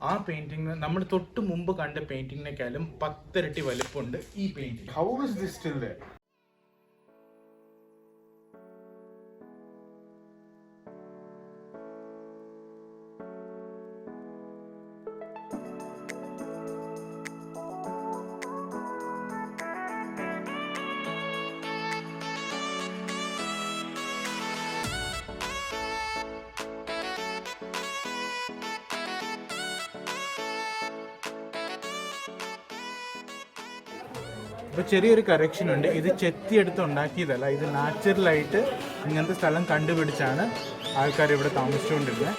ആ പെയിന്റിംഗ് നമ്മൾ തൊട്ട് മുമ്പ് കണ്ട പെയിന്റിങ്ങിനേക്കാളും 10 ഇരട്ടി വലിപ്പമുണ്ട് ഈ painting. How is this still there? അപ്പോൾ ചെറിയൊരു കറക്ഷൻ ഉണ്ട്. ഇത് ചെത്തിയെടുത്ത് ഉണ്ടാക്കിയതല്ല, ഇത് നാച്ചുറലായിട്ട് ഇങ്ങനത്തെ സ്ഥലം കണ്ടുപിടിച്ചാണ് ആൾക്കാർ ഇവിടെ താമസിച്ചുകൊണ്ടിരുന്നത്.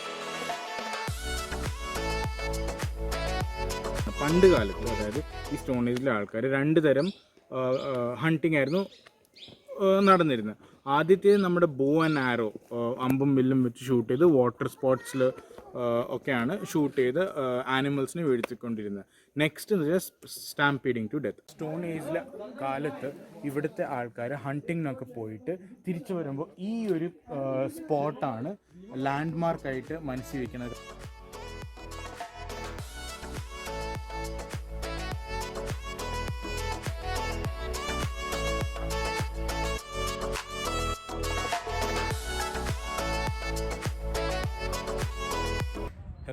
പണ്ട് കാലത്ത്, അതായത് ഈ സ്റ്റോൺ ഏജിലെ ആൾക്കാർ 2 തരം ഹണ്ടിങ് ആയിരുന്നു നടന്നിരുന്നത്. ആദ്യത്തെ നമ്മുടെ ബോ ആൻഡ് ആരോ, അമ്പും വില്ലും വെച്ച് ഷൂട്ട് ചെയ്ത് വാട്ടർ സ്പോട്ട്സിൽ ഒക്കെയാണ് ഷൂട്ട് ചെയ്ത് ആനിമൽസിനെ വീഴ്ത്തിക്കൊണ്ടിരുന്നത്. നെക്സ്റ്റ് എന്ന് വെച്ചാൽ സ്റ്റാമ്പീഡിങ് ടു ഡെത്ത്. സ്റ്റോൺ ഏജിലെ കാലത്ത് ഇവിടുത്തെ ആൾക്കാർ ഹണ്ടിങ്ങിനൊക്കെ പോയിട്ട് തിരിച്ചു വരുമ്പോൾ ഈ ഒരു സ്പോട്ടാണ് ലാൻഡ് മാർക്കായിട്ട് മനസ്സിൽ വയ്ക്കുന്നത്.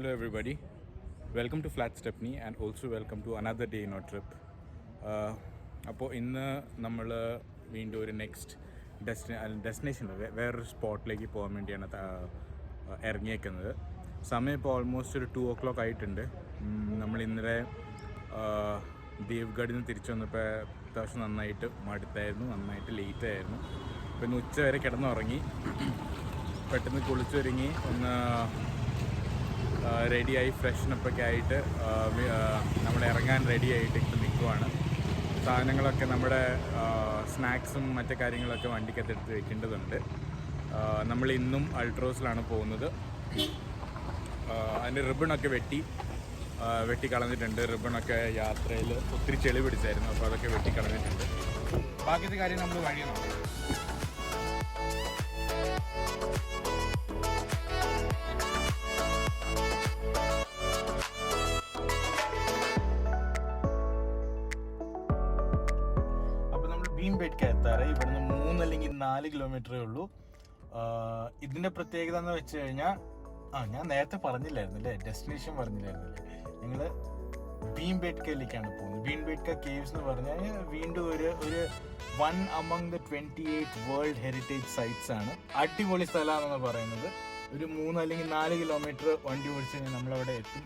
Hello everybody, welcome to Flat Stepney and also welcome to another day in our trip. അപ്പോൾ ഇന്ന് നമ്മൾ വീണ്ടും ഒരു നെക്സ്റ്റ് ഡെസ്റ്റിനേഷൻ വേറൊരു സ്പോട്ടിലേക്ക് പോകാൻ വേണ്ടിയാണ് ഇറങ്ങിയേക്കുന്നത്. സമയം ഇപ്പോൾ ഓൾമോസ്റ്റ് ഒരു 2 o'clock ആയിട്ടുണ്ട്. നമ്മൾ ഇന്നലെ ദേവ്ഗഡിൽ നിന്ന് തിരിച്ചു വന്നപ്പോൾ അത്യാവശ്യം നന്നായിട്ട് മടുത്തായിരുന്നു, നന്നായിട്ട് ലേറ്റ് ആയിരുന്നു. അപ്പോൾ ഇന്ന് ഉച്ച വരെ കിടന്നുറങ്ങി, പെട്ടെന്ന് കുളിച്ചൊരുങ്ങി ഒന്ന് റെഡിയായി ഫ്രഷ്നപ്പൊക്കെ ആയിട്ട് നമ്മൾ ഇറങ്ങാൻ റെഡി ആയിട്ട് ഇപ്പം നിൽക്കുവാണ്. സാധനങ്ങളൊക്കെ നമ്മുടെ സ്നാക്സും മറ്റു കാര്യങ്ങളൊക്കെ വണ്ടിക്കകത്ത് എടുത്ത് വെക്കേണ്ടതുണ്ട്. നമ്മൾ ഇന്നും അൾട്രോസിലാണ് പോകുന്നത്. അതിൻ്റെ റിബണൊക്കെ വെട്ടി കളഞ്ഞിട്ടുണ്ട്. റിബണൊക്കെ യാത്രയിൽ ഒത്തിരി ചെളി പിടിച്ചായിരുന്നു, അപ്പോൾ അതൊക്കെ വെട്ടി കളഞ്ഞിട്ടുണ്ട്. ബാക്കിയത്തെ കാര്യം നമ്മൾ വഴി നോക്കാം. ഭീംബേട്ക എത്താറ് ഇവിടുന്ന് 3 അല്ലെങ്കിൽ 4 കിലോമീറ്ററേ ഉള്ളൂ. ഇതിൻ്റെ പ്രത്യേകത എന്ന് വെച്ച് കഴിഞ്ഞാൽ, ഞാൻ നേരത്തെ പറഞ്ഞില്ലായിരുന്നു അല്ലേ, ഡെസ്റ്റിനേഷൻ പറഞ്ഞില്ലായിരുന്നല്ലേ, ഞങ്ങൾ ഭീംബേട്കയിലേക്കാണ് പോകുന്നത്. ഭീംബേട്ക കേവ്സ് എന്ന് പറഞ്ഞാൽ വീണ്ടും ഒരു 1 among the 28 world heritage sites ആണ്. അടിപൊളി സ്ഥലമാണെന്ന് പറയുന്നത്. ഒരു 3 അല്ലെങ്കിൽ 4 കിലോമീറ്റർ വണ്ടി ഓടിച്ച് കഴിഞ്ഞാൽ നമ്മളവിടെ എത്തും.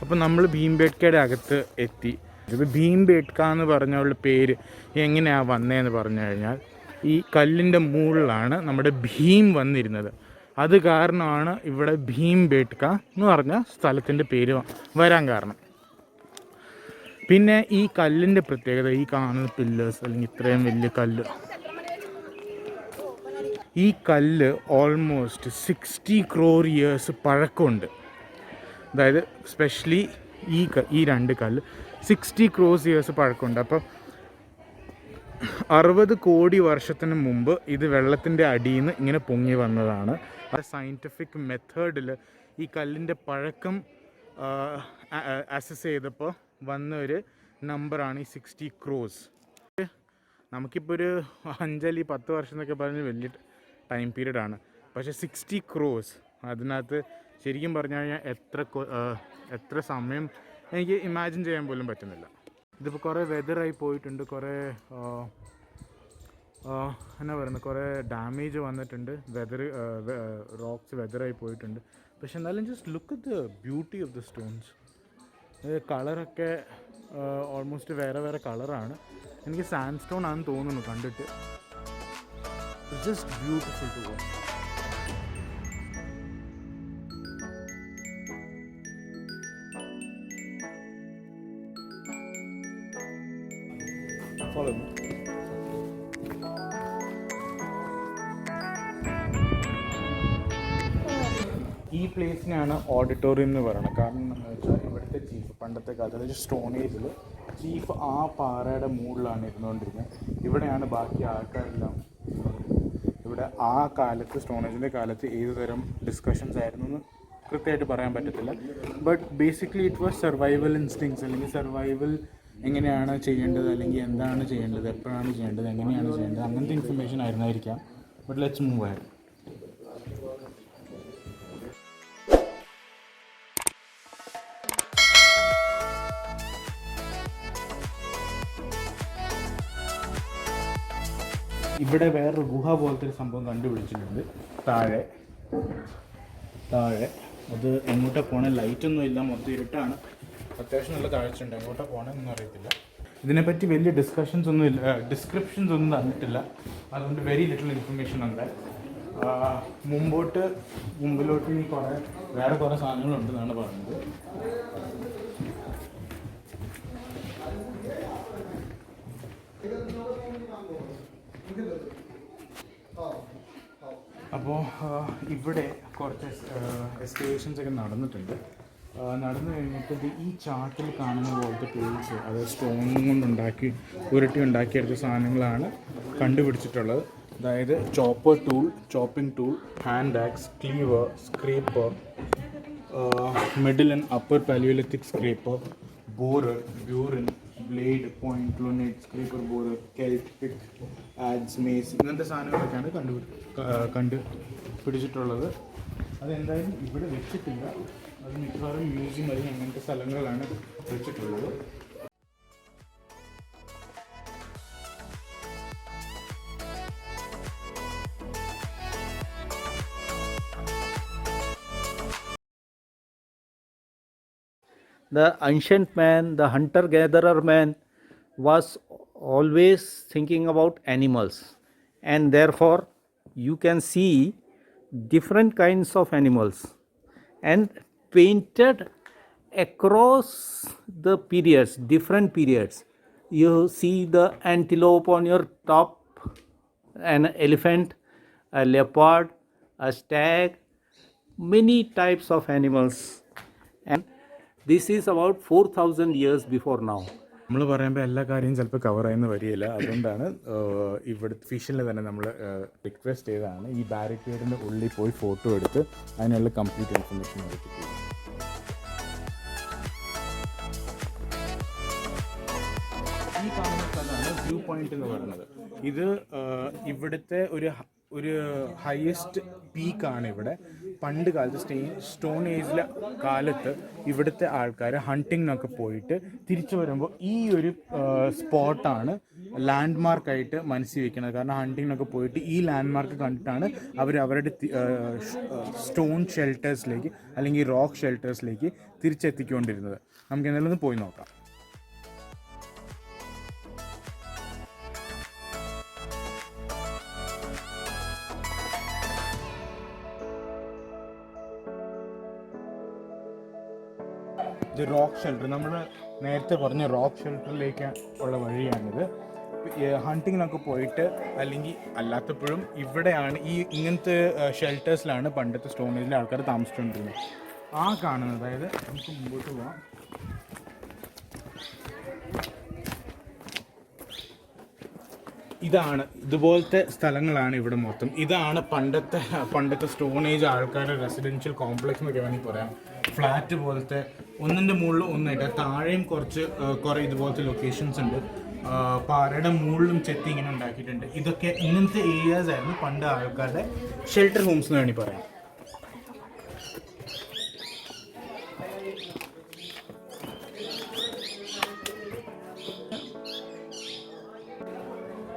അപ്പോൾ നമ്മൾ ഭീംബേട്കയുടെ അകത്ത് എത്തി. ഇത് ഭീംബേട്ക എന്ന് പറഞ്ഞുള്ള പേര് എങ്ങനെയാണ് വന്നതെന്ന് പറഞ്ഞു കഴിഞ്ഞാൽ, ഈ കല്ലിൻ്റെ മുകളിലാണ് നമ്മുടെ ഭീം വന്നിരുന്നത്. അത് കാരണമാണ് ഇവിടെ ഭീംബേട്ക എന്ന് പറഞ്ഞ സ്ഥലത്തിൻ്റെ പേര് വരാൻ കാരണം. പിന്നെ ഈ കല്ലിൻ്റെ പ്രത്യേകത, ഈ കാണുന്ന പില്ലേഴ്സ് അല്ലെങ്കിൽ ഇത്രയും വലിയ കല്ല്, ഈ കല്ല് ഓൾമോസ്റ്റ് 60 crore years പഴക്കമുണ്ട്. അതായത് സ്പെഷ്യലി ഈ 2 കല്ല് 60 crore years പഴക്കമുണ്ട്. അപ്പോൾ 60 കോടി വർഷത്തിന് മുമ്പ് ഇത് വെള്ളത്തിൻ്റെ അടിയിൽ നിന്ന് ഇങ്ങനെ പൊങ്ങി വന്നതാണ്. ആ സയൻറ്റിഫിക് മെത്തേഡിൽ ഈ കല്ലിൻ്റെ പഴക്കം അസസ് ചെയ്തപ്പോൾ വന്ന ഒരു നമ്പറാണ് ഈ 60 crores. നമുക്കിപ്പോൾ ഒരു 5 അല്ലെങ്കിൽ 10 വർഷം എന്നൊക്കെ പറഞ്ഞ് വലിയ ടൈം പീരീഡാണ്. പക്ഷേ 60 crores അതിനകത്ത് ശരിക്കും പറഞ്ഞു കഴിഞ്ഞാൽ എത്ര സമയം എനിക്ക് ഇമാജിൻ ചെയ്യാൻ പോലും പറ്റുന്നില്ല. ഇതിപ്പോൾ കുറേ വെതറായി പോയിട്ടുണ്ട്, കുറേ എന്നാ പറയുന്നത്, കുറേ ഡാമേജ് വന്നിട്ടുണ്ട്. റോക്സ് വെതറായി പോയിട്ടുണ്ട്. പക്ഷെ എന്നാലും just look at the beauty of the stones. കളറൊക്കെ ഓൾമോസ്റ്റ് വേറെ കളറാണ്. എനിക്ക് സാൻഡ് സ്റ്റോൺ ആണെന്ന് തോന്നുന്നു കണ്ടിട്ട്. Just beautiful to watch. Follow me. ഈ പ്ലേസിനാണ് ഓഡിറ്റോറിയം എന്ന് പറയുന്നത്. കാരണം എന്താണെന്ന് വെച്ചാൽ ഇവിടുത്തെ ചീഫ് പണ്ടത്തെ കാലത്ത്, അതായത് സ്റ്റോൺ ഏജിൽ ചീഫ് ആ പാറയുടെ മുകളിലാണ് ഇരുന്നുകൊണ്ടിരുന്നത്. ഇവിടെയാണ് ബാക്കി ആൾക്കാരെല്ലാം. ഇവിടെ ആ കാലത്ത്, സ്റ്റോൺ ഏജിൻ്റെ കാലത്ത് ഏത് തരം ഡിസ്കഷൻസ് ആയിരുന്നു എന്ന് കൃത്യമായിട്ട് പറയാൻ പറ്റത്തില്ല. But basically it was survival instincts, അല്ലെങ്കിൽ സർവൈവൽ എങ്ങനെയാണ് ചെയ്യേണ്ടത്, അല്ലെങ്കിൽ എന്താണ് ചെയ്യേണ്ടത്, എപ്പോഴാണ് ചെയ്യേണ്ടത്, എങ്ങനെയാണ് ചെയ്യേണ്ടത്, അങ്ങനത്തെ ഇൻഫർമേഷൻ ആയിരുന്നായിരിക്കാം. But let's move ahead. ഇവിടെ വേറൊരു ഗുഹ പോലത്തെ ഒരു സംഭവം കണ്ടുപിടിച്ചിട്ടുണ്ട് താഴെ. അത് എങ്ങോട്ടാണ് പോകണേ, ലൈറ്റൊന്നും ഇല്ല, മൊത്തം ഇരുട്ടാണ്. അത്യാവശ്യം നല്ല താഴ്ചയുണ്ട്, എങ്ങോട്ടാണ് പോകണമെന്നൊന്നും അറിയത്തില്ല. ഇതിനെപ്പറ്റി വലിയ ഡിസ്കഷൻസ് ഒന്നും ഇല്ല, ഡിസ്ക്രിപ്ഷൻസ് ഒന്നും തന്നിട്ടില്ല. അതുകൊണ്ട് വെരി ലിറ്റിൽ ഇൻഫർമേഷൻ ഉണ്ട്. മുമ്പിലോട്ട് ഈ വേറെ കുറേ സാധനങ്ങളുണ്ടെന്നാണ് പറഞ്ഞത്. അപ്പോൾ ഇവിടെ കുറച്ച് എക്സ്കവേഷൻസ് ഒക്കെ നടന്നിട്ടുണ്ട്. നടന്നു കഴിഞ്ഞിട്ട് ഈ ചാർട്ടിൽ കാണുന്ന പോലത്തെ ടൂൾസ്, അതായത് സ്റ്റോൺ കൊണ്ടുണ്ടാക്കി ഉരുട്ടി ഉണ്ടാക്കിയെടുത്ത സാധനങ്ങളാണ് കണ്ടുപിടിച്ചിട്ടുള്ളത്. അതായത് chopping tool, hand axe, cleaver, scraper, middle and upper palaeolithic scraper, borer, burin, blade, point, lunate, scraper, borer, celt, pick, adze, mace, ഇങ്ങനത്തെ സാധനങ്ങളൊക്കെയാണ് കണ്ടുപിടിച്ചിട്ടുള്ളത്. അതെന്തായാലും ഇവിടെ വെച്ചിട്ടില്ല. അത് മിക്കവാറും മ്യൂസിയം അല്ലെങ്കിൽ അങ്ങനത്തെ സ്ഥലങ്ങളിലാണ് വെച്ചിട്ടുള്ളത്. The ancient man, the hunter-gatherer man, was always thinking about animals, and therefore you can see different kinds of animals, and painted across the periods, different periods. You see the antelope on your top, an elephant, a leopard, a stag, many types of animals, and this is about 4,000 years before now. നമ്മൾ പറയുമ്പോൾ എല്ലാ കാര്യവും ചിലപ്പോൾ കവറായെന്ന് വരികയില്ല. അതുകൊണ്ടാണ് ഇവിടെ ഫിഷിൽ തന്നെ നമ്മൾ റിക്വസ്റ്റ് ചെയ്തതാണ് ഈ ബാരിക്കേഡിൻ്റെ ഉള്ളിൽ പോയി ഫോട്ടോ എടുത്ത് അതിനുള്ള കംപ്ലീറ്റ് ഇൻഫർമേഷൻ എടുത്തിട്ട്. ഈ കാണുന്ന സ്ഥലമാണ് വ്യൂ പോയിന്റ് എന്ന് പറയുന്നത്. ഇത് ഇവിടുത്തെ ഒരു ഹയസ്റ്റ് പീക്കാണ് ഇവിടെ. പണ്ട് കാലത്ത് സ്റ്റോൺ ഏജിലെ കാലത്ത് ഇവിടുത്തെ ആൾക്കാർ ഹണ്ടിങ്ങിനൊക്കെ പോയിട്ട് തിരിച്ചു വരുമ്പോൾ ഈ ഒരു സ്പോട്ടാണ് ലാൻഡ് മാർക്കായിട്ട് മനസ്സിൽ വെക്കുന്നത്. കാരണം ഹണ്ടിങ്ങിനൊക്കെ പോയിട്ട് ഈ ലാൻഡ് മാർക്ക് കണ്ടിട്ടാണ് അവരുടെ സ്റ്റോൺ ഷെൽട്ടേഴ്സിലേക്ക് അല്ലെങ്കിൽ റോക്ക് ഷെൽട്ടേഴ്സിലേക്ക് തിരിച്ചെത്തിക്കൊണ്ടിരുന്നത്. നമുക്ക് എന്തായാലും ഒന്ന് പോയി നോക്കാം. ഇത് റോക്ക് ഷെൽട്ടർ, നമ്മൾ നേരത്തെ പറഞ്ഞ റോക്ക് ഷെൽട്ടറിലേക്ക് ഉള്ള വഴിയാണിത്. ഹണ്ടിങ്ങിനൊക്കെ പോയിട്ട് അല്ലെങ്കിൽ അല്ലാത്തപ്പോഴും ഇവിടെയാണ് ഇങ്ങനത്തെ ഷെൽട്ടേഴ്സിലാണ് പണ്ടത്തെ സ്റ്റോൺ ഏജിലെ ആൾക്കാർ താമസിച്ചുകൊണ്ടിരുന്നത്. ആ കാണുന്നത്, അതായത് നമുക്ക് മുമ്പോട്ട് പോവാം. ഇതുപോലത്തെ സ്ഥലങ്ങളാണ് ഇവിടെ മൊത്തം. ഇതാണ് പണ്ടത്തെ സ്റ്റോൺ ഏജ് ആൾക്കാരുടെ റെസിഡൻഷ്യൽ കോംപ്ലക്സ് എന്നൊക്കെ വേണമെങ്കിൽ പറയാം. ഫ്ലാറ്റ് പോലത്തെ ഒന്നിൻ്റെ മുകളിൽ ഒന്നായിട്ട്, താഴെയും കുറേ ഇതുപോലത്തെ ലൊക്കേഷൻസ് ഉണ്ട്. പാറയുടെ മുകളിലും ചെത്തി ഇങ്ങനെ ഉണ്ടാക്കിയിട്ടുണ്ട്. ഇതൊക്കെ ഇങ്ങനത്തെ ഏരിയാസ് ആയിരുന്നു പണ്ട് ആൾക്കാരുടെ ഷെൽട്ടർ ഹോംസ് എന്ന് വേണമെങ്കിൽ പറയാം.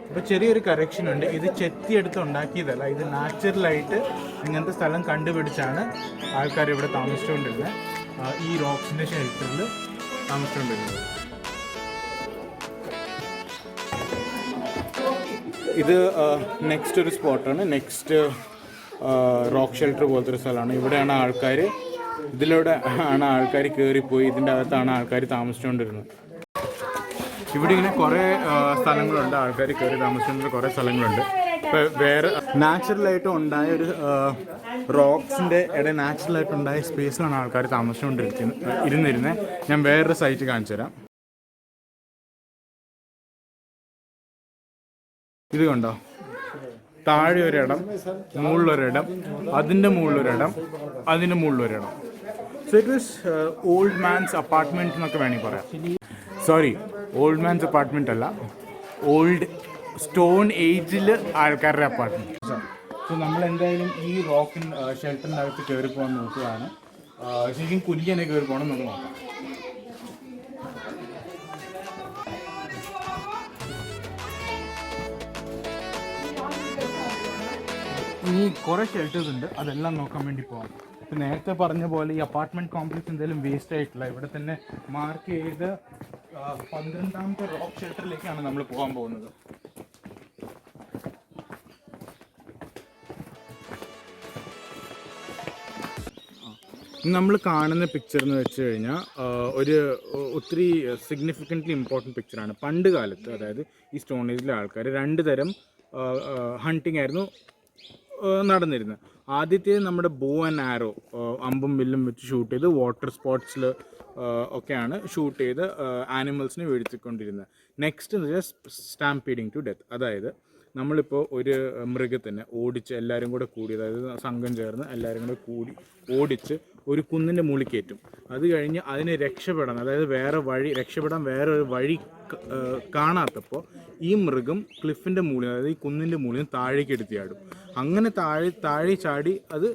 അപ്പോൾ ചെറിയൊരു കറക്ഷൻ ഉണ്ട്. ഇത് ചെത്തിയെടുത്ത് ഉണ്ടാക്കിയതല്ല, ഇത് നാച്ചുറലായിട്ട് ഇങ്ങനത്തെ സ്ഥലം കണ്ടുപിടിച്ചാണ് ആൾക്കാർ ഇവിടെ താമസിച്ചുകൊണ്ടിരുന്നത്. ഈ റോക്സിൻ്റെ ഷെൽട്ടറിൽ താമസിച്ചുകൊണ്ടിരുന്നത്. ഇത് നെക്സ്റ്റ് ഒരു സ്പോട്ടാണ്. നെക്സ്റ്റ് റോക്ക് ഷെൽട്ടർ പോലത്തെ ഒരു സ്ഥലമാണ്. ഇവിടെയാണ് ആൾക്കാർ, ഇതിലൂടെ ആണ് ആൾക്കാർ കയറിപ്പോയി, ഇതിൻ്റെ അകത്താണ് ആൾക്കാർ താമസിച്ചുകൊണ്ടിരുന്നത്. ഇവിടെ ഇങ്ങനെ കുറേ സ്ഥലങ്ങളുണ്ട്, ആൾക്കാർ കയറി താമസിച്ചുകൊണ്ടിരുന്ന കുറേ സ്ഥലങ്ങളുണ്ട്. ഇപ്പോൾ വേറെ നാച്ചുറലായിട്ട് ഉണ്ടായ ഒരു റോക്സിൻ്റെ ഇടയിൽ നാച്ചുറലായിട്ട് ഉണ്ടായ സ്പേസിലാണ് ആൾക്കാർ ഇരുന്നിരുന്നത്. ഞാൻ വേറൊരു സൈറ്റ് കാണിച്ചു തരാം. ഇത് കണ്ടോ, താഴെ ഒരിടം, മുകളിലൊരിടം, അതിൻ്റെ മുകളിലൊരിടം, അതിൻ്റെ മുകളിലൊരിടം. So it was old man's apartment എന്നൊക്കെ വേണമെങ്കിൽ പറയാം. സോറി, ഓൾഡ് മാൻസ് അപ്പാർട്ട്മെൻറ്റ് അല്ല, ഓൾഡ് സ്റ്റോൺ ഏജിൽ ആൾക്കാരുടെ അപ്പാർട്ട്മെൻറ്റ്. സോ നമ്മൾ എന്തായാലും ഈ റോക്ക് ഷെൽട്ടറിൻ്റെ അകത്ത് കയറി പോകാൻ നോക്കുകയാണ്. ശരിക്കും കുഞ്ഞി തന്നെ കയറി പോകണം നമുക്ക് നോക്കാം. ഇനി കുറേ ഷെൽട്ടേഴ്സ് ഉണ്ട്, അതെല്ലാം നോക്കാൻ വേണ്ടി പോകാം. ഇപ്പം നേരത്തെ പറഞ്ഞ പോലെ ഈ അപ്പാർട്ട്മെൻറ്റ് കോംപ്ലക്സ് എന്തെങ്കിലും വേസ്റ്റ് ആയിട്ടില്ല. ഇവിടെ തന്നെ മാർക്ക് ചെയ്ത് 12ാമത്തെ റോക്ക് ഷെൽട്ടറിലേക്കാണ് നമ്മൾ പോകാൻ പോകുന്നത്. നമ്മൾ കാണുന്ന പിക്ചർ എന്ന് വെച്ച് കഴിഞ്ഞാൽ ഒത്തിരി സിഗ്നിഫിക്കൻ്റ്ലി ഇമ്പോർട്ടൻറ്റ് പിക്ചറാണ്. പണ്ട് കാലത്ത്, അതായത് ഈ സ്റ്റോൺ ഏജിലെ ആൾക്കാർ 2 തരം ഹണ്ടിങ് ആയിരുന്നു നടന്നിരുന്നത്. ആദ്യത്തേത് നമ്മുടെ ബോ ആൻഡ് ആരോ, അമ്പും വില്ലും വെച്ച് ഷൂട്ട് ചെയ്ത് വാട്ടർ സ്പോട്ട്സിൽ ഒക്കെയാണ് ഷൂട്ട് ചെയ്ത് ആനിമൽസിനെ വീഴ്ത്തിക്കൊണ്ടിരുന്നത്. നെക്സ്റ്റ് എന്ന് വെച്ചാൽ സ്റ്റാംപീഡിങ് ടു ഡെത്ത്. അതായത് നമ്മളിപ്പോൾ ഒരു മൃഗത്തിനെ ഓടിച്ച് എല്ലാവരും കൂടെ കൂടി, അതായത് സംഘം ചേർന്ന് എല്ലാവരും കൂടെ കൂടി ഓടിച്ച് ഒരു കുന്നിൻ്റെ മുകളിൽ കയറ്റും. അത് കഴിഞ്ഞ് അതിനെ രക്ഷപ്പെടാൻ, അതായത് രക്ഷപ്പെടാൻ വേറെ ഒരു വഴി കാണാത്തപ്പോൾ ഈ മൃഗം ക്ലിഫിൻ്റെ മുകളിൽ, അതായത് ഈ കുന്നിൻ്റെ മുകളിൽ താഴേക്ക് എടുത്ത് ചാടും. അങ്ങനെ താഴെ ചാടി അത്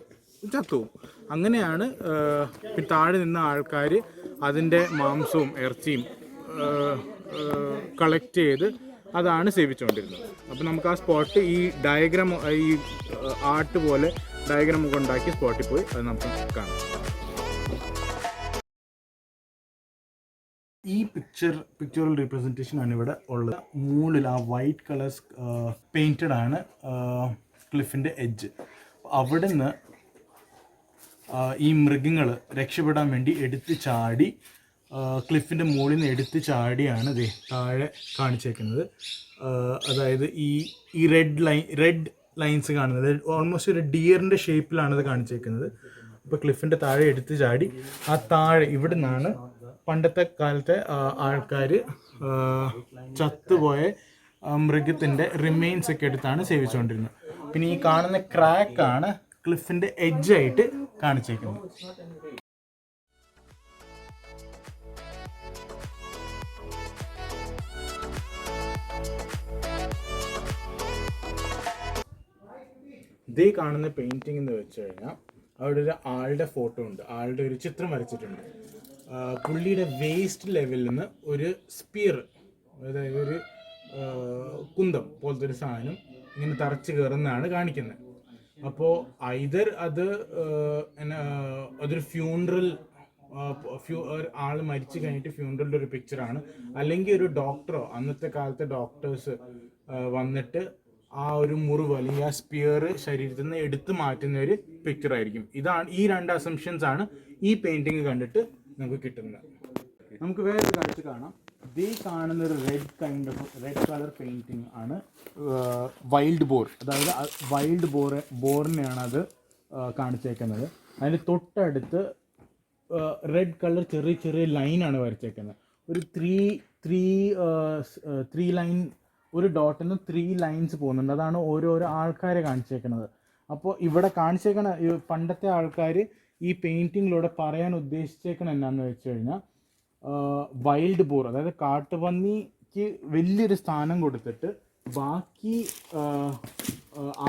ചത്തുപോകും. അങ്ങനെയാണ് താഴെ നിന്ന ആൾക്കാർ അതിൻ്റെ മാംസവും ഇറച്ചിയും കളക്ട് ചെയ്ത് അതാണ് സേവിച്ചുകൊണ്ടിരുന്നത്. അപ്പോൾ നമുക്ക് ആ സ്പോട്ട്, ഈ ഡയഗ്രാം, ഈ ആർട്ട് പോലെ ഡയഗ്രാം ഒക്കെ ഉണ്ടാക്കി സ്പോട്ടിൽ പോയി അത് നമുക്ക് കാണാം. ഈ പിക്ചറൽ റീപ്രസെൻറ്റേഷൻ ആണ് ഇവിടെ ഉള്ളത്. മുകളിൽ ആ വൈറ്റ് കളേഴ്സ് പെയിൻറ്റഡ് ആണ് ക്ലിഫിൻ്റെ എഡ്ജ്. അവിടെ നിന്ന് ഈ മൃഗങ്ങൾ രക്ഷപ്പെടാൻ വേണ്ടി എടുത്ത് ചാടി ക്ലിഫിൻ്റെ മുകളിൽ നിന്ന് എടുത്ത് ചാടിയാണ് ഇത് താഴെ കാണിച്ചേക്കുന്നത്. അതായത് ഈ റെഡ് ലൈൻസ് കാണുന്നത് ഓൾമോസ്റ്റ് ഒരു ഡിയറിൻ്റെ ഷേപ്പിലാണിത് കാണിച്ചേക്കുന്നത്. അപ്പോൾ ക്ലിഫിൻ്റെ താഴെ എടുത്ത് ചാടി ആ താഴെ ഇവിടെ നിന്നാണ് പണ്ടത്തെ കാലത്തെ ആൾക്കാർ ചത്തുപോയ മൃഗത്തിൻ്റെ റിമെയിൻസ് ഒക്കെ എടുത്താണ് സേവിച്ചുകൊണ്ടിരുന്നത്. പിന്നെ ഈ കാണുന്ന ക്രാക്കാണ് ക്ലിഫിൻ്റെ എഡ്ജായിട്ട് കാണിച്ചേക്കുന്നത്. ഇതേ കാണുന്ന പെയിൻറ്റിംഗ് എന്ന് വെച്ച് കഴിഞ്ഞാൽ അവിടെ ഒരു ആളുടെ ഫോട്ടോ ഉണ്ട്, ആളുടെ ഒരു ചിത്രം വരച്ചിട്ടുണ്ട്. പുള്ളിയുടെ വേസ്റ്റ് ലെവലിൽ നിന്ന് ഒരു സ്പിയർ, അതായത് ഒരു കുന്തം പോലത്തെ ഒരു സാധനം ഇങ്ങനെ തറച്ച് കയറുന്നതാണ് കാണിക്കുന്നത്. അപ്പോൾ ഐദർ അതൊരു ഫ്യൂണറൽ, ആൾ മരിച്ചു കഴിഞ്ഞിട്ട് ഫ്യൂണറലിൻ്റെ ഒരു പിക്ചറാണ്, അല്ലെങ്കിൽ ഒരു ഡോക്ടറോ, അന്നത്തെ കാലത്തെ ഡോക്ടേഴ്സ് വന്നിട്ട് ആ ഒരു മുറിവ് അല്ലെങ്കിൽ ആ സ്പിയർ ശരീരത്തിൽ നിന്ന് എടുത്തു മാറ്റുന്ന ഒരു പിക്ചറായിരിക്കും. ഈ 2 അസംഷൻസ് ആണ് ഈ പെയിൻറ്റിങ് കണ്ടിട്ട് നമുക്ക് കിട്ടുന്നത്. നമുക്ക് വേറൊരു കാഴ്ച കാണാം. ഈ കാണുന്ന ഒരു റെഡ് കളർ പെയിൻറ്റിങ് ആണ് വൈൽഡ് ബോർ. അതായത് വൈൽഡ് ബോറിനെയാണ് അത് കാണിച്ചേക്കുന്നത്. അതിന് തൊട്ടടുത്ത് റെഡ് കളർ ചെറിയ ചെറിയ ലൈനാണ് വരച്ചേക്കുന്നത്. ഒരു ത്രീ ലൈൻ, ഒരു ഡോട്ടിൽ നിന്ന് 3 ലൈൻസ് പോകുന്നുണ്ട്. അതാണ് ഓരോരോ ആൾക്കാരെ കാണിച്ചേക്കുന്നത്. അപ്പോൾ ഇവിടെ കാണിച്ചേക്കണ പണ്ടത്തെ ആൾക്കാർ ഈ പെയിൻറ്റിങ്ങിലൂടെ പറയാൻ ഉദ്ദേശിച്ചേക്കണം എന്നാന്ന് വെച്ച് കഴിഞ്ഞാൽ, വൈൽഡ് ബോർ, അതായത് കാട്ടുപന്നിക്ക് വലിയൊരു സ്ഥാനം കൊടുത്തിട്ട് ബാക്കി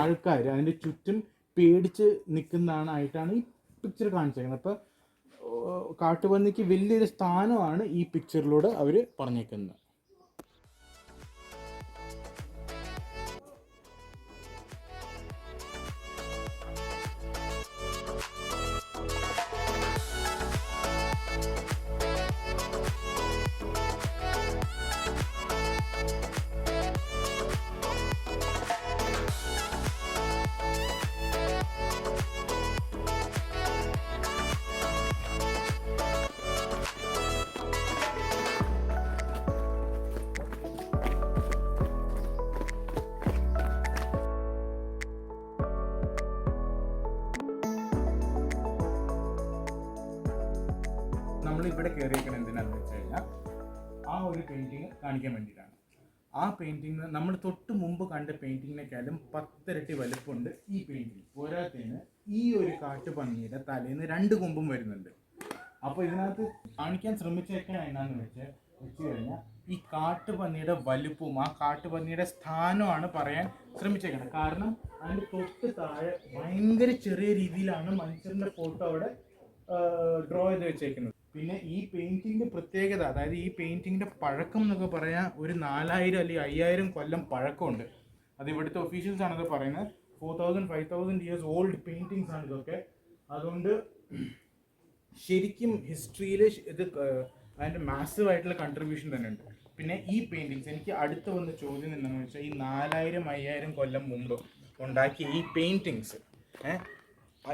ആൾക്കാർ അതിൻ്റെ ചുറ്റും പേടിച്ച് നിൽക്കുന്നതായിട്ടാണ് ഈ പിക്ചർ കാണിച്ചേക്കുന്നത്. അപ്പോൾ കാട്ടുപന്നിക്ക് വലിയൊരു സ്ഥാനമാണ് ഈ പിക്ചറിലൂടെ അവർ പറഞ്ഞേക്കുന്നത്. ഇവിടെ കയറിയേക്കണം എന്തിനാന്ന് വെച്ച് കഴിഞ്ഞാൽ ആ ഒരു പെയിൻറ്റിങ് കാണിക്കാൻ വേണ്ടിയിട്ടാണ്. ആ പെയിൻറ്റിങ് നമ്മൾ തൊട്ട് മുമ്പ് കണ്ട പെയിൻറ്റിങ്ങിനേക്കാളും 10 ഇരട്ടി വലുപ്പമുണ്ട് ഈ പെയിൻറ്റിങ്. പോരാത്തതിന് ഈ ഒരു കാട്ടുപന്നിയുടെ തലേന്ന് 2 കൊമ്പും വരുന്നുണ്ട്. അപ്പോൾ ഇതിനകത്ത് കാണിക്കാൻ ശ്രമിച്ചേക്കാൻ എന്നാന്ന് വെച്ച് കഴിഞ്ഞാൽ ഈ കാട്ടുപന്നിയുടെ വലുപ്പവും ആ കാട്ടുപന്നിയുടെ സ്ഥാനമാണ് പറയാൻ ശ്രമിച്ചേക്കുന്നത്. കാരണം അതിൻ്റെ തൊട്ട് താഴെ ഭയങ്കര ചെറിയ രീതിയിലാണ് മനുഷ്യരുടെ ഫോട്ടോ അവിടെ ഡ്രോ ചെയ്ത് വെച്ചേക്കുന്നത്. പിന്നെ ഈ പെയിൻറ്റിങ്ങിൻ്റെ പ്രത്യേകത, അതായത് ഈ പെയിൻറ്റിങ്ങിൻ്റെ പഴക്കം എന്നൊക്കെ പറയാൻ ഒരു 4000 അല്ലെങ്കിൽ 5000 കൊല്ലം പഴക്കമുണ്ട്. അത് ഇവിടുത്തെ ഒഫീഷ്യൽസ് ആണത് പറയുന്നത്. 4000-5000 ഇയേഴ്സ് ഓൾഡ് പെയിൻറ്റിങ്സ് ആണ് ഇതൊക്കെ. അതുകൊണ്ട് ശരിക്കും ഹിസ്റ്ററിയിൽ ഇത് അതിൻ്റെ മാസീവ് ആയിട്ടുള്ള കൺട്രിബ്യൂഷൻ തന്നെ ഉണ്ട്. പിന്നെ ഈ പെയിൻറ്റിങ്സ് എനിക്ക് അടുത്ത് വന്ന ചോദ്യം എന്താണെന്ന് വെച്ചാൽ ഈ 4000-5000 കൊല്ലം മുമ്പ് ഉണ്ടാക്കിയ ഈ പെയിൻറ്റിങ്സ്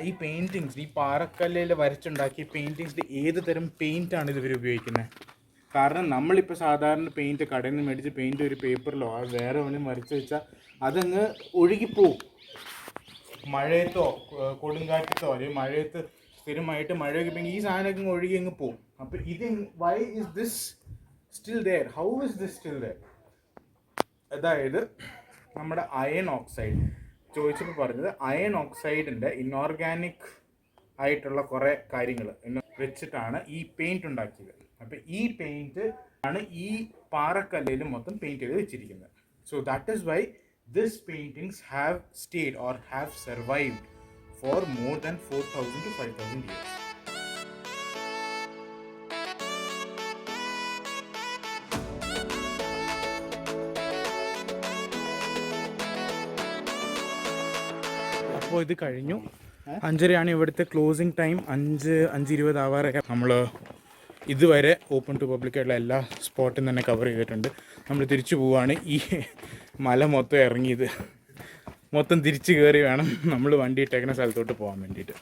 ഈ പെയിൻറ്റിങ്സ് ഈ പാറക്കല്ലിൽ വരച്ചുണ്ടാക്കിയ പെയിൻറ്റിങ്സിൽ ഏത് തരം പെയിൻ്റാണ് ഇവർ ഉപയോഗിക്കുന്നത്? കാരണം നമ്മളിപ്പോൾ സാധാരണ പെയിൻറ്റ് കടയിൽ നിന്ന് മേടിച്ച് പെയിൻറ്റ് ഒരു പേപ്പറിലോ വേറെ ഒന്നും വരച്ച് വെച്ചാൽ അതങ്ങ് ഒഴുകിപ്പോവും. മഴയത്തോ കൊടുങ്കാറ്റത്തോ അല്ലെങ്കിൽ മഴയത്ത് സ്ഥിരമായിട്ട് മഴയൊക്കെ പെയ്യുമ്പോൾ ഈ സാധനമൊക്കെ ഒഴുകി അങ്ങ് പോവും. അപ്പോൾ ഇത് why is this still there? How is this still there? അതായത് നമ്മുടെ അയൺ ഓക്സൈഡ് ചോദിച്ചപ്പോൾ പറഞ്ഞത് അയൺ ഓക്സൈഡിൻ്റെ ഇൻഓർഗാനിക് ആയിട്ടുള്ള കുറേ കാര്യങ്ങൾ വെച്ചിട്ടാണ് ഈ പെയിൻറ്റ് ഉണ്ടാക്കിയത്. അപ്പോൾ ഈ പെയിൻറ്റ് ആണ് ഈ പാറക്കല്ലിൽ മൊത്തം പെയിൻറ്റ് ചെയ്ത് വെച്ചിരിക്കുന്നത്. So that is why this paintings have stayed or have survived for more than 4000 to 5000 years. അപ്പോൾ ഇത് കഴിഞ്ഞു. 5:30 ഇവിടുത്തെ ക്ലോസിങ് ടൈം. 5:20 ആവാറൊക്കെ നമ്മൾ ഇതുവരെ ഓപ്പൺ ടു പബ്ലിക്കായിട്ടുള്ള എല്ലാ സ്പോട്ടും തന്നെ കവർ ചെയ്തിട്ടുണ്ട്. നമ്മൾ തിരിച്ചു പോവുകയാണ്. ഈ മല മൊത്തം ഇറങ്ങിയത് മൊത്തം തിരിച്ച് കയറി വേണം നമ്മൾ വണ്ടി ഇട്ടേക്കുന്ന സ്ഥലത്തോട്ട് പോകാൻ വേണ്ടിയിട്ട്.